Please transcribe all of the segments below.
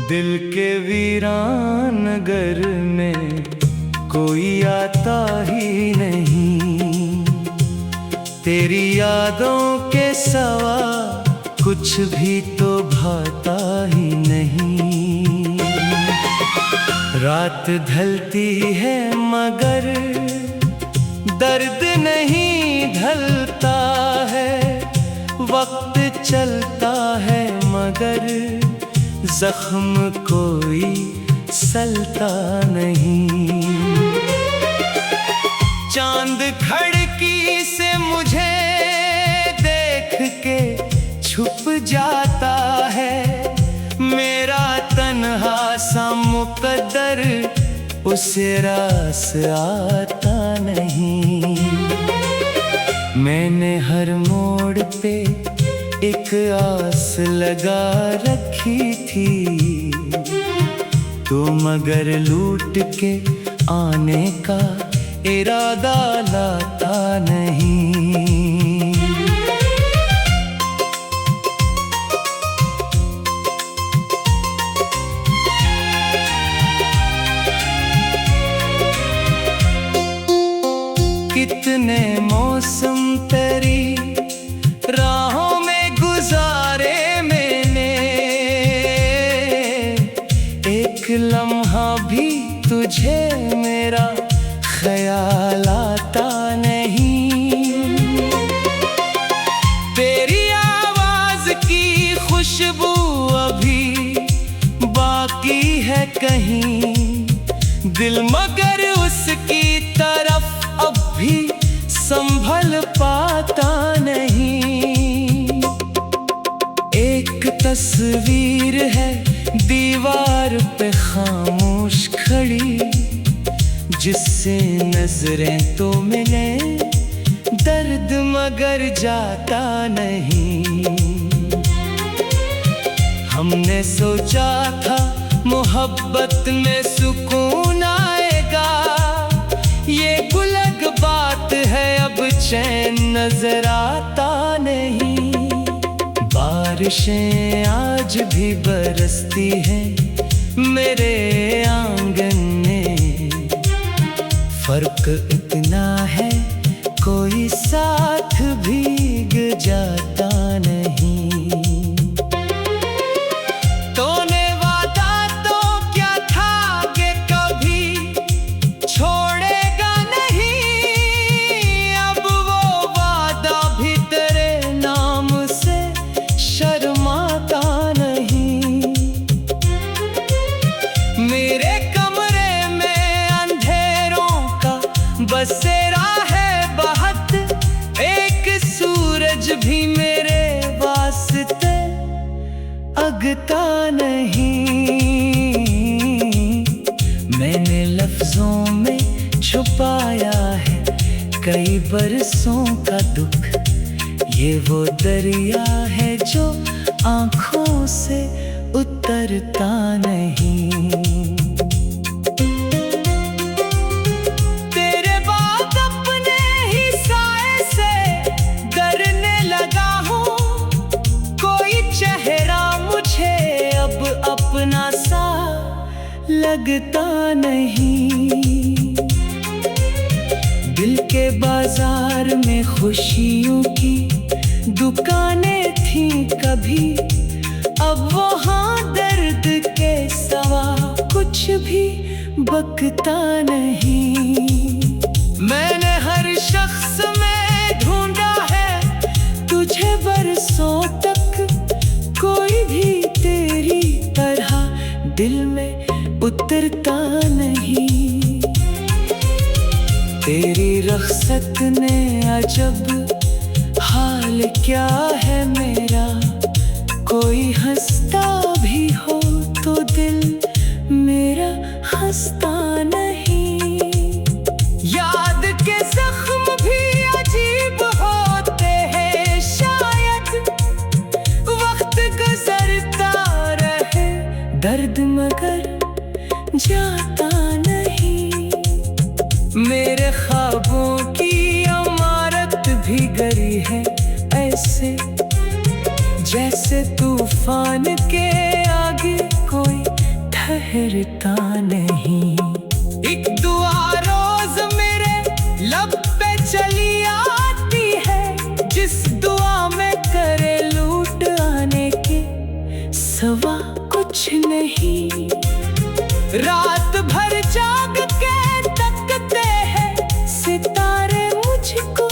दिल के वीरान घर में कोई आता ही नहीं, तेरी यादों के सिवा कुछ भी तो भाता ही नहीं। रात ढलती है मगर दर्द नहीं ढलता है, वक्त चलता है मगर जख्म कोई सलता नहीं। चांद खिड़की से मुझे देख के छुप जाता है, मेरा तन्हा सा मुकद्दर उसे रास आता नहीं। मैंने हर मोड़ पे एक आस लगा रखी थी, तो मगर लूट के आने का इरादा लाता नहीं। कितने मौसम तेरी राहों में गुजारे मैंने, एक लम्हा भी तुझे मेरा ख्याल आता नहीं। तेरी आवाज की खुशबू अभी बाकी है कहीं, दिल मगर उसकी तरफ अब भी संभल पाता नहीं। एक तस्वीर है दीवार पे खामोश खड़ी, जिससे नजरें तो मिले दर्द मगर जाता नहीं। हमने सोचा था मोहब्बत में सुकून आएगा, ये गुलग बात है अब चैन नजर आता नहीं। बारिशें आज भी बरसती हैं मेरे आंगन में, फर्क इतना है कोई साथ भीग जाता नहीं। तूने वादा तो क्या था कि कभी छोड़ेगा नहीं, अब वो वादा भी तेरे नाम से शर्माता नहीं। मेरे कमरे में अंधेरों का बसेरा है बहुत, एक सूरज भी मेरे वास्ते अगता नहीं। मैंने लफ्जों में छुपाया है कई बरसों का दुख, ये वो दरिया है जो आंखों से उतरता नहीं। तेरे बाद अपने ही साए से डरने लगा हूँ, कोई चेहरा मुझे अब अपना सा लगता नहीं। दिल के बाजार में खुशियों की दुकानें थीं कभी, अब वहाँ दर्द के सिवा कुछ भी बकता नहीं। मैंने हर शख्स में ढूंढा है तुझे बरसों तक, कोई भी तेरी तरह दिल में उतरता नहीं। तेरी रख्सत ने अजब हाल क्या है मेरा, कोई हंसता भी हो तो दिल मेरा हंसता नहीं। याद के जख्म भी अजीब होते हैं शायद, वक्त गुजरता रहे दर्द मगर जाता नहीं। मेरे ख्वाबों की इमारत भी गिरी है ऐसे, जैसे तूफान के आगे कोई ठहरता नहीं। एक दुआ रोज मेरे लब पे चली आती है, जिस दुआ में करे लूट आने के सवा कुछ नहीं। रात भर जाग के तकते हैं सितारे मुझको,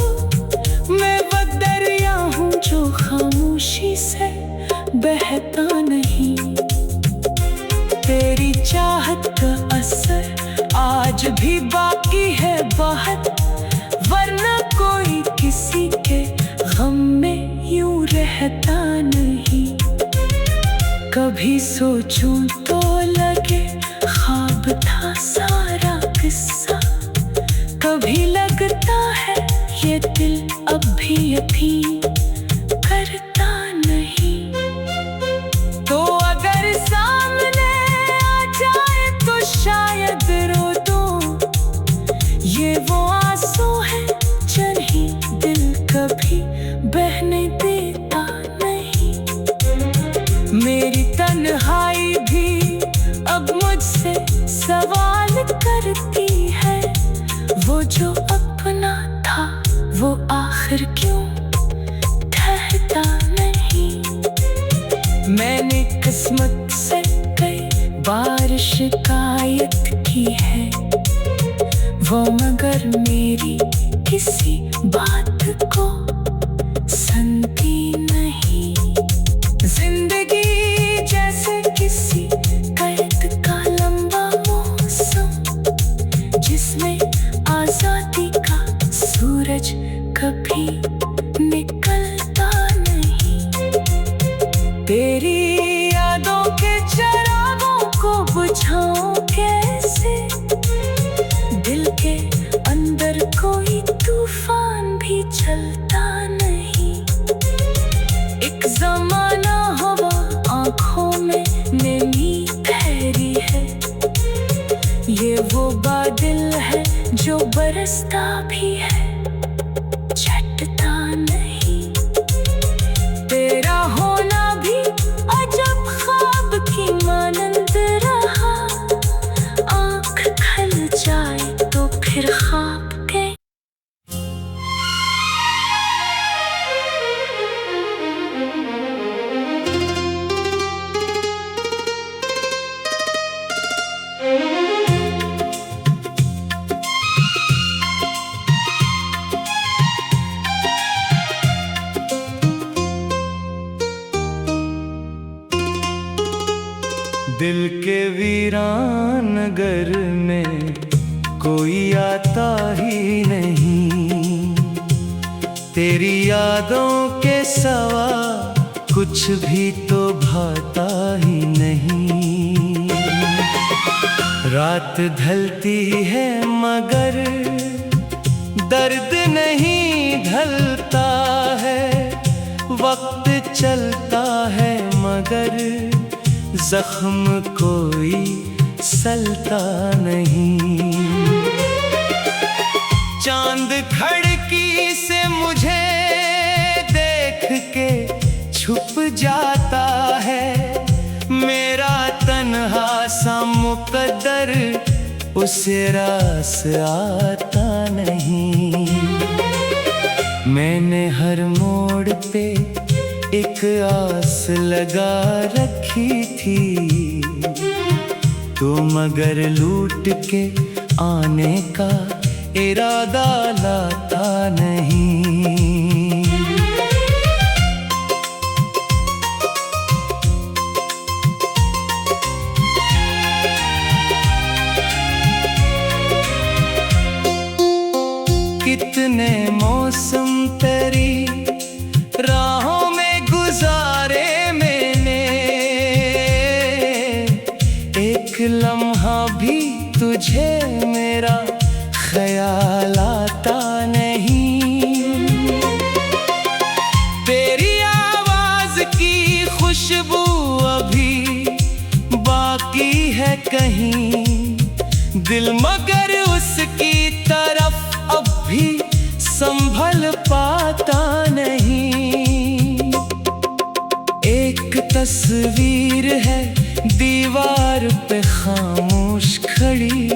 मैं वो दरिया हूँ जो खामोशी से बहता नहीं। तेरी चाहत का असर आज भी बाकी है बहुत, वरना कोई किसी के गम में यूं रहता नहीं। कभी सोचूं तो लगे ख्वाब था सारा किस्सा, कभी लगता है ये दिल अब भी यकीन करता नहीं। तो अगर सामने आ जाए तो शायद रो दूं, ये वो आंसू है जिन्हें दिल कभी बहने देता नहीं। मेरी तन्हाई भी अब मुझसे सवाल करती है, वो जो अपना था वो आखिर क्यों ठहरता नहीं। मैंने किस्मत से कई बार शिकायत की है, वो मगर मेरी किसी बात को सुनती नहीं। जिंदगी जैसे किसी कैद का लंबा मौसम, जिसमें आजादी का सूरज कभी निकलता नहीं। तेरी यादों के चिरागों को बुझाऊं कैसे, दिल के अंदर कोई तूफान भी चलता नहीं। एक जमाना हवा आंखों में नमी ठहरी है, ये वो बादल है जो बरसता भी है छटता नहीं। तेरा होना भी अजब ख्वाब की मानंद रहा, आँख खल जाए तो फिर ख्वाब के। दिल के वीरान नगर में कोई आता ही नहीं, तेरी यादों के सवा कुछ भी तो भाता ही नहीं। रात ढलती है मगर दर्द नहीं ढलता है, वक्त चलता है मगर जख्म कोई सलता नहीं। चांद खिड़की से मुझे देख के छुप जाता है, मेरा तन्हा सा मुकद्दर उसे रास आता नहीं। मैंने हर मोड़ पे एक आस लगा रखी थी, तो मगर लूट के आने का इरादा लाता नहीं। कितने मौसम तेरी राहों में गुजारे मैंने, एक लम्हा भी तुझे मेरा ख्याल आता नहीं। तेरी आवाज की खुशबू अभी बाकी है कहीं, दिल मगर उसकी तरफ अब भी संभल पाता नहीं। एक तस्वीर है दीवार पे खामोश खड़ी,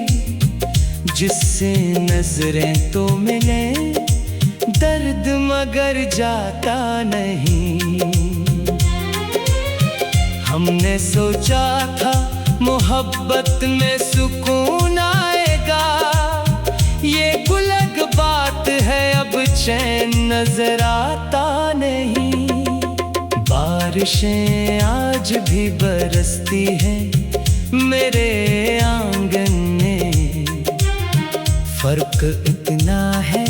जिससे नजरें तो मिले, दर्द मगर जाता नहीं। हमने सोचा था मोहब्बत में सुकून आएगा, ये गुलग बात है अब चैन नजर आता नहीं। बारिशें आज भी बरसती हैं मेरे आंगन में, फर्क इतना है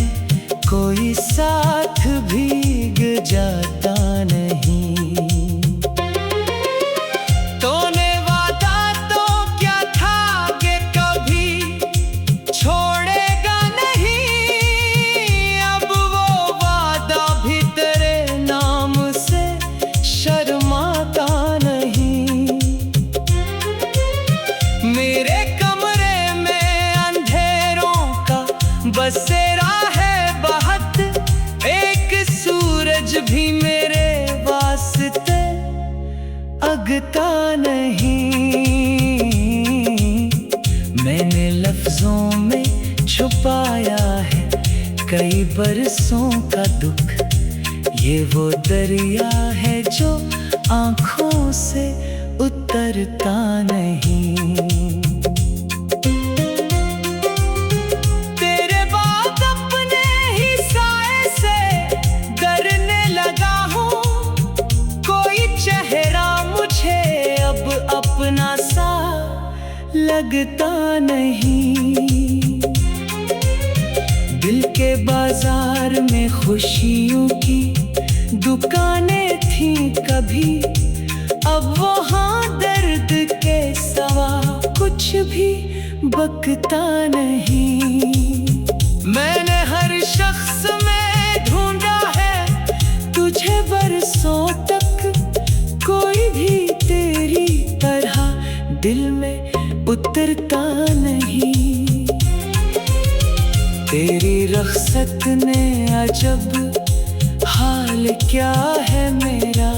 कोई साथ भीग जाता नहीं। तूने वादा तो क्या था कि कभी छोड़ेगा नहीं, अब वो वादा भी तेरे नाम से शर्माता नहीं। मेरे कमरे में अंधेरों का बसेरा है बहुत, एक सूरज भी मेरे वास्ते अगता नहीं। मैंने लफ्जों में छुपाया है कई बरसों का दुख, ये वो दरिया है जो आंखों से उतरता नहीं। तेरे बाद अपने ही साए से डरने लगा हूँ, कोई चेहरा मुझे अब अपना सा लगता नहीं। दिल के बाजार में खुशियों की दुकानें थीं कभी, अब वहाँ दर्द के सिवा कुछ भी बकता नहीं। मैंने हर शख्स में ढूंढा है तुझे बरसों तक, कोई भी तेरी तरह दिल में उतरता नहीं। तेरी रख्सत ने अजब हाल क्या है मेरा,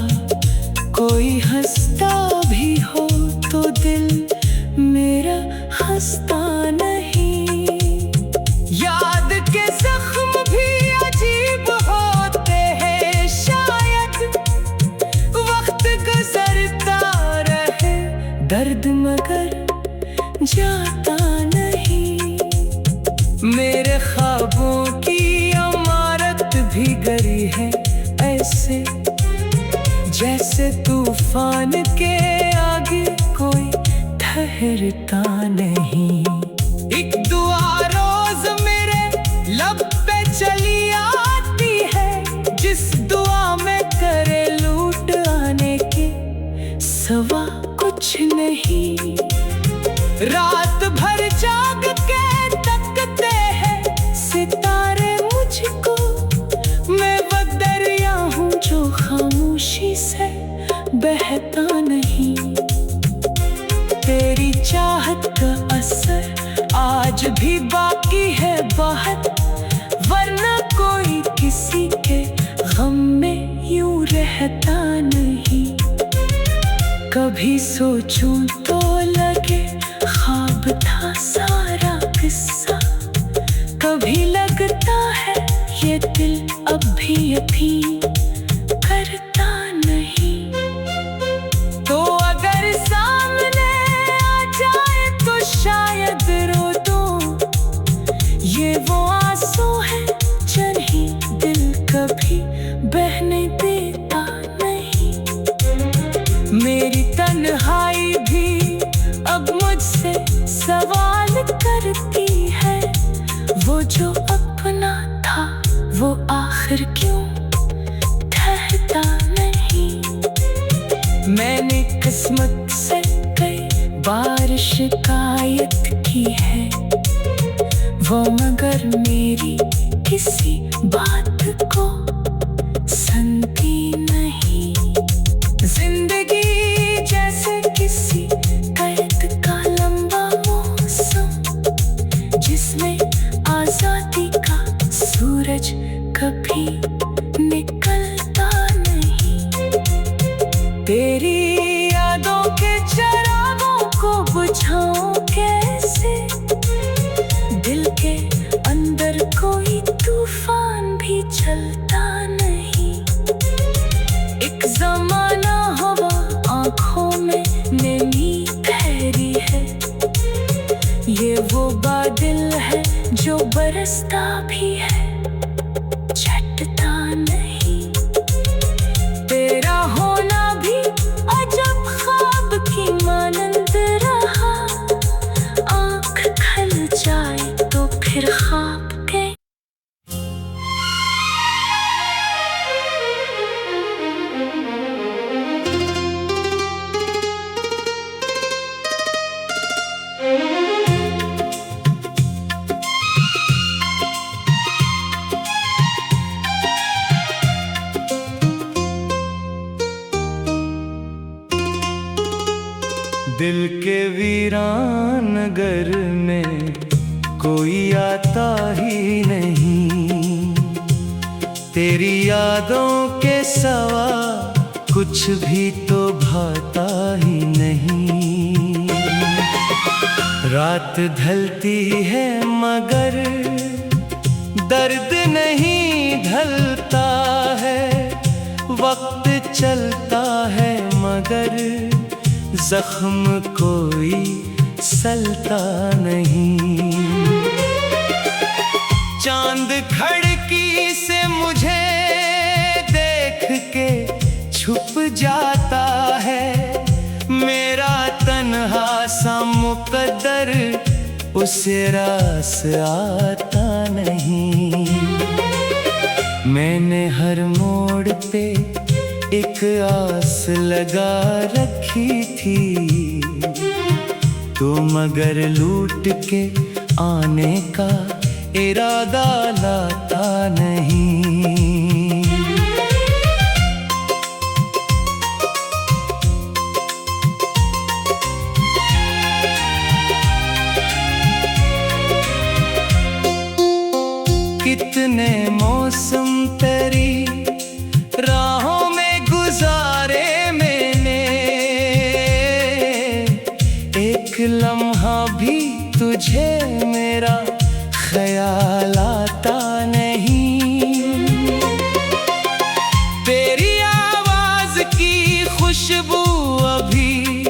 कोई हंसता भी हो तो दिल मेरा हंसता नहीं। याद के जख्म भी अजीब होते हैं शायद, वक्त गुजरता रहे दर्द मगर जाता नहीं। मेरे ख्वाबों की इमारत भी गिरी है ऐसे, जैसे तूफान के आगे कोई ठहरता नहीं। एक दुआ रोज मेरे लब पे चली आती है, जिस दुआ में करे लूट आने के सवा कुछ नहीं। रात भर जाग के तकते हैं सितारे मुझको, मैं वो दरिया हूँ जो खामोशी से बहता नहीं। तेरी चाहत का असर आज भी बाकी है बहुत, वरना कोई किसी के गम में यूं रहता नहीं। कभी सोचूं तो लगे ख्वाब था सारा किस्सा, कभी लगता है ये दिल अब भी यकीन करता नहीं। तो अगर सामने आ जाए तो शायद रो दूं, ये वो आंसू है जिन्हें दिल कभी बहने देता नहीं। मेरी तन्हाई भी अब मुझसे सवाल करती है, वो जो अपना था वो आखिर क्यों ठहरता नहीं। मैंने किस्मत से कई बार शिकायत की है, वो मगर मेरी किसी बात को सुनती नहीं। जिंदगी जैसे किसी कैद का लंबा मौसम, जिसमें आजादी का सूरज कभी निकलता नहीं। तेरी यादों के चराग जो बरसता भी है छटता नहीं। तेरा होना भी अजब ख्वाब की मानंद रहा, आँख खल जाए तो फिर ख्वाब के। दिल के वीरान नगर में कोई आता ही नहीं, तेरी यादों के सिवा कुछ भी तो भाता ही नहीं। रात ढलती है मगर दर्द नहीं ढलता है, वक्त चलता है मगर जख्म कोई सलता नहीं। चांद खिड़की से मुझे देख के छुप जाता है, मेरा तन्हा सा मुकद्दर उसे रास आता नहीं। मैंने हर मोड़ पे एक आस लगा रखी थी, तो मगर लूट के आने का इरादा लाता नहीं। कितने मौसम तेरी राहों में गुजारे मैंने, एक लम्हा भी तुझे मेरा ख्याल आता नहीं। तेरी आवाज की खुशबू अभी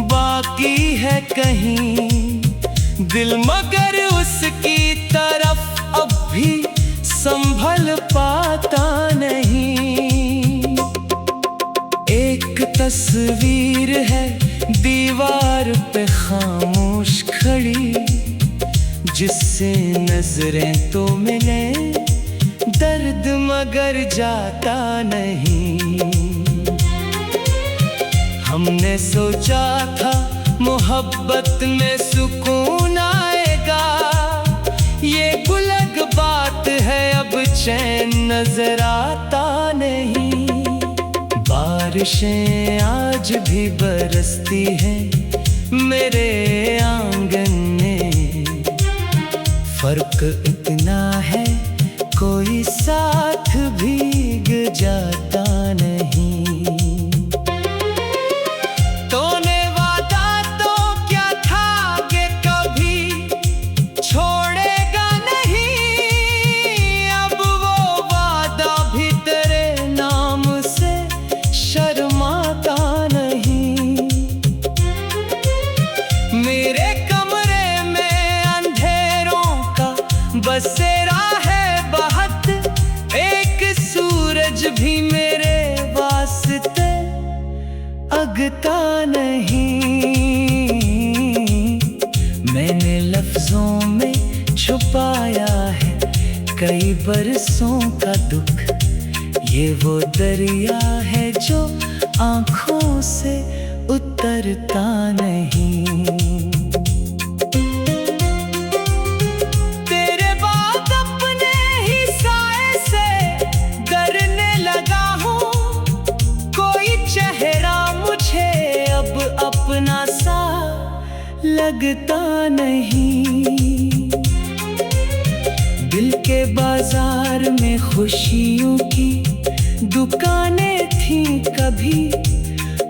बाकी है कहीं, दिल मगर उसकी तरफ अब भी संभल पाता नहीं। एक तस्वीर है दीवार पे खामोश खड़ी, जिससे नजरें तो मिले दर्द मगर जाता नहीं। हमने सोचा था मोहब्बत में सुकून आएगा, ये गुलग बात है अब चैन नजर आता नहीं। बारिशें आज भी बरसती हैं मेरे आंगन में, फर्क इतना है कोई साथ भीग जाता नहीं। तूने वादा तो क्या था कि कभी छोड़ेगा नहीं, अब वो वादा भी तेरे नाम से शर्माता नहीं। मेरे कमरे में अंधेरों का बसेरा है बहुत, एक सूरज भी मेरे वास्ते अगता नहीं। मैंने लफ्जों में छुपाया है कई बरसों का दुख, ये वो दरिया है जो आंखों से उतरता नहीं। तेरे बाद अपने ही साए से डरने लगा हूँ, कोई चेहरा मुझे अब अपना सा लगता नहीं। दिल के बाजार में खुशियों की दुकानें थीं कभी,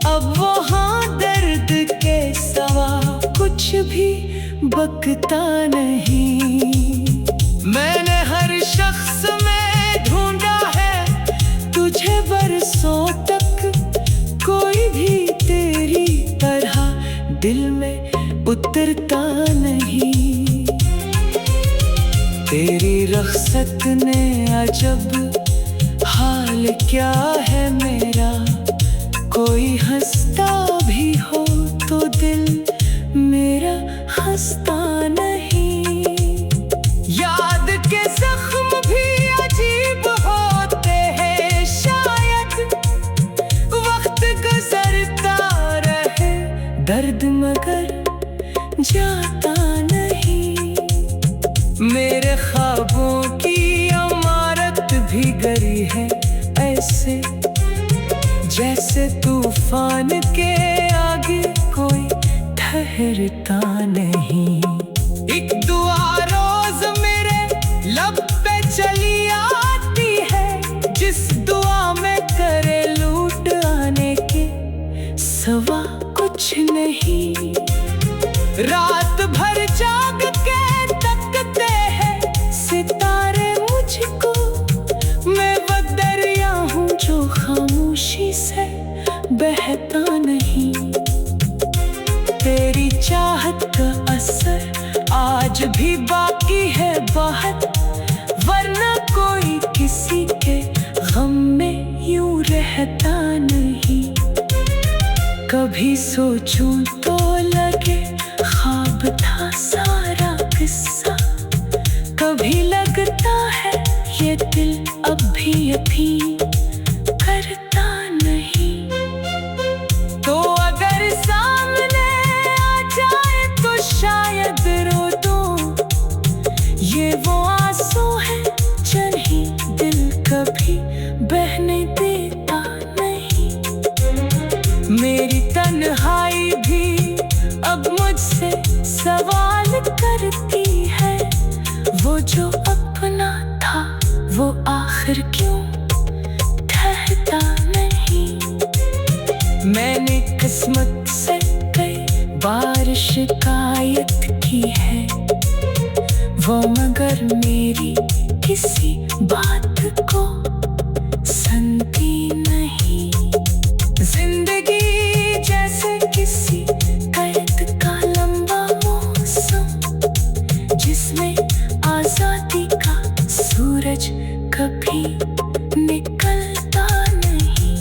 अब वहाँ दर्द के सिवा कुछ भी बकता नहीं। मैंने हर शख्स में ढूंढा है तुझे बरसों तक, कोई भी तेरी तरह दिल में उतरता नहीं। तेरी रख्सत ने अजब हाल क्या है मेरा। कोई हंसता भी हो तो दिल मेरा हंसता नहीं। याद के जख्म भी अजीब होते हैं, शायद वक्त गुजरता रहे दर्द मगर जाता नहीं। मेरे ख्वाबों की इमारत भी गिरी है ऐसे जैसे तूफान के आगे कोई ठहरता नहीं। एक दुआ रोज मेरे लब पे चली आती है, जिस दुआ में करे लूट आने के सवा कुछ नहीं। रात भर जाग के तकते हैं सितारे मुझको, मैं वो दरिया हूँ जो खामोशी से बहता नहीं। तेरी चाहत का असर आज भी बाकी है बहुत, वरना कोई किसी के गम में यूं रहता नहीं। कभी सोचूं तो लगे ख्वाब था सारा किस्सा, कभी लगता है ये दिल अब भी यकीन करता नहीं। तो अगर सामने आ जाए तो शायद रो दूं, ये वो आंसू है जिन्हें दिल कभी बहने देता नहीं। मेरी तन्हाई भी अब मुझसे सवाल करती है, वो जो अपना था वो आखिर क्यों ठहरता नहीं। मैंने किस्मत से कई बार शिकायत की है, वो मगर मेरी किसी बात को सुनती नहीं। जिंदगी जैसे किसी कैद का लंबा मौसम, जिसमें आजादी का सूरज कभी निकलता नहीं।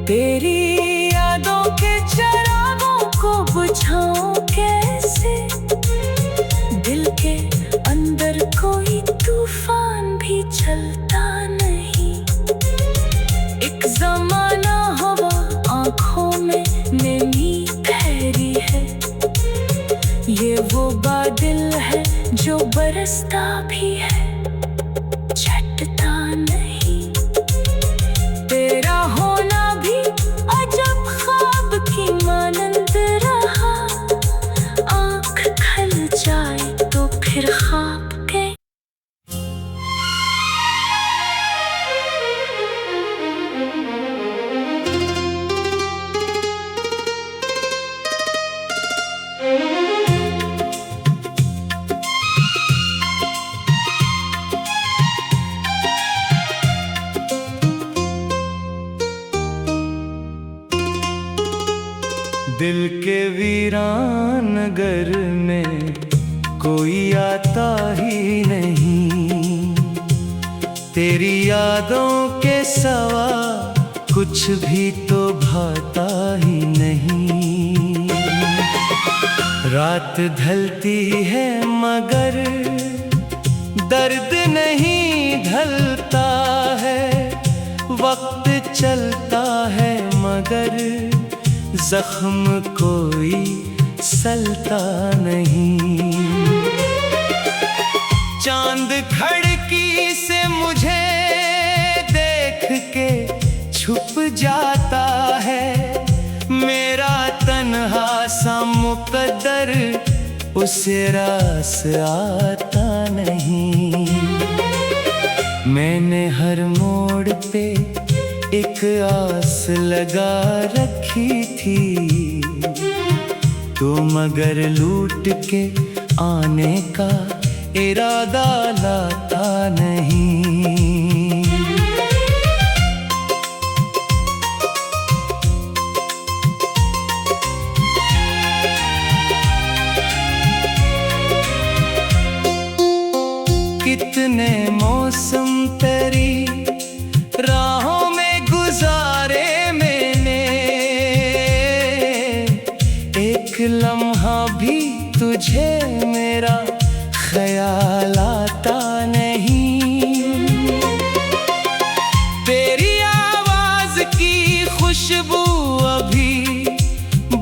तेरी यादों के चिरागों को बुझाऊं कैसे, दिल के अंदर कोई तूफान भी चलता नहीं। एक जमाना हवा आंखों में नमी ठहरी है, ये वो बादल है जो बरसता भी है छटता नहीं। तेरा होना भी अजब ख्वाब की मानंद रहा, आँख खल जाए तो फिर ख्वाब के। दिल के वीरान नगर में कोई आता ही नहीं, तेरी यादों के सवा कुछ भी तो भाता ही नहीं। रात ढलती है मगर दर्द नहीं ढलता है, वक्त चलता है मगर जख्म कोई सलता नहीं। चांद खिड़की से मुझे देख के छुप जाता है, मेरा तन्हा सा मुकद्दर उसे रास आता नहीं। मैंने हर मोड़ पे एक आस लगा रखी थी, तो मगर लूट के आने का इरादा लाता नहीं। मौसम तेरी राहों में गुजारे मैंने, एक लम्हा भी तुझे मेरा ख्याल आता नहीं। तेरी आवाज की खुशबू अभी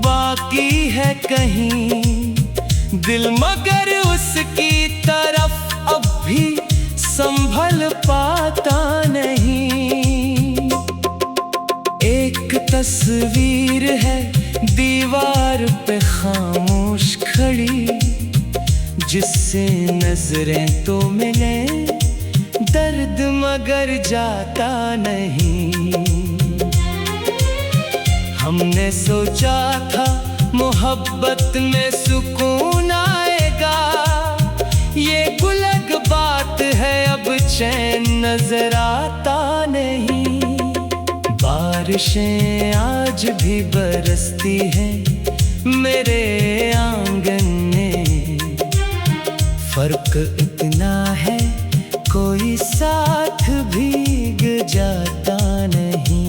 बाकी है कहीं, दिल मगर उसकी तरफ अब भी संभल पाता नहीं। एक तस्वीर है दीवार पे खामोश खड़ी, जिससे नजरें तो मिले दर्द मगर जाता नहीं। हमने सोचा था मोहब्बत में सुकून आएगा, ये गुलग बात है अब चैन नजर आता नहीं। बारिशें आज भी बरसती हैं मेरे आंगन में, फर्क इतना है कोई साथ भीग जाता नहीं।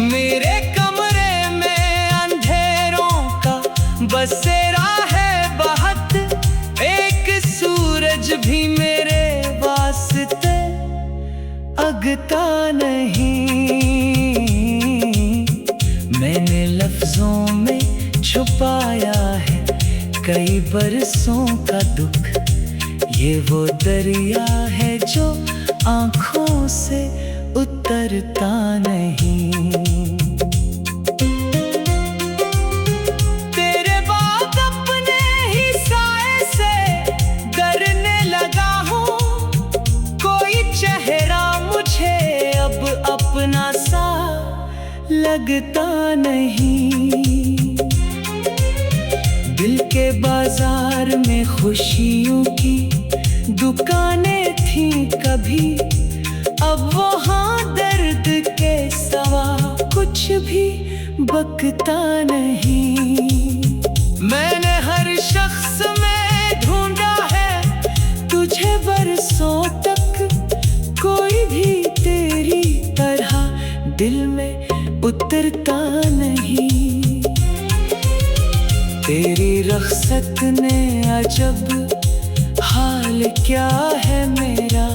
मेरे कमरे में अंधेरों का बसेरा है बहुत, एक सूरज भी मेरे वास्ते अगता नहीं। मैंने लफ्जों में छुपाया है कई बरसों का दुख, ये वो दरिया है जो आँखों से उतरता नहीं। तेरे बाद अपने ही साए से डरने लगा हूँ, कोई चेहरा मुझे अब अपना सा लगता नहीं। दिल के बाजार में खुशियों की दुकानें थी कभी, अब वहाँ दर्द के सिवा कुछ भी बकता नहीं। मैंने हर शख्स में ढूंढा है तुझे बरसों तक, कोई भी तेरी तरह दिल में उतरता नहीं। तेरी रख्सत ने अजब हाल क्या है मेरा,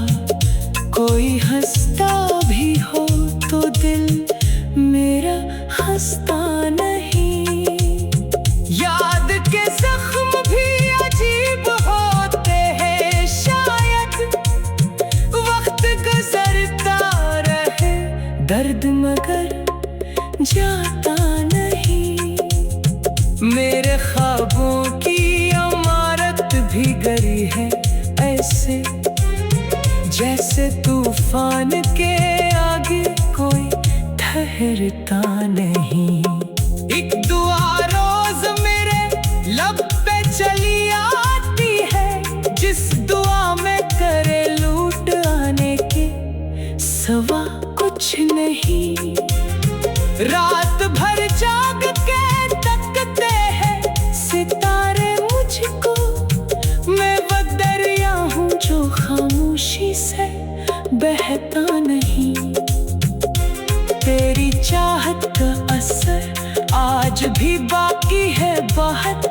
कोई हंसता भी हो तो दिल मेरा हंसता नहीं। याद के जख्म भी अजीब होते हैं शायद, वक्त गुजरता रहे दर्द मगर जाता नहीं। मेरे ख्वाबों की इमारत भी गिरी है ऐसे, जैसे तूफान के आगे कोई ठहरता नहीं। एक दुआ रोज मेरे लब पे चली आती है, जिस दुआ में करे लूट आने के सवा कुछ नहीं। रात भर जाग के तकते हैं सितारे मुझको, मैं वो दरिया हूँ जो खामोशी से बहता नहीं। तेरी चाहत का असर आज भी बाकी है बहुत,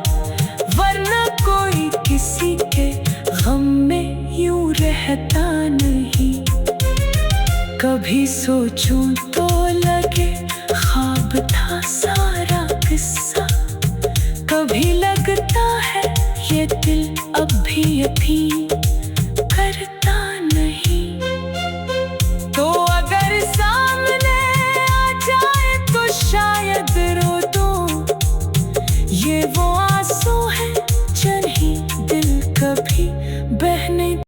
वरना कोई किसी के गम में यूं रहता नहीं। कभी सोचूं तो लगे ख्वाब था सारा किस्सा, कभी लगता है ये दिल अब भी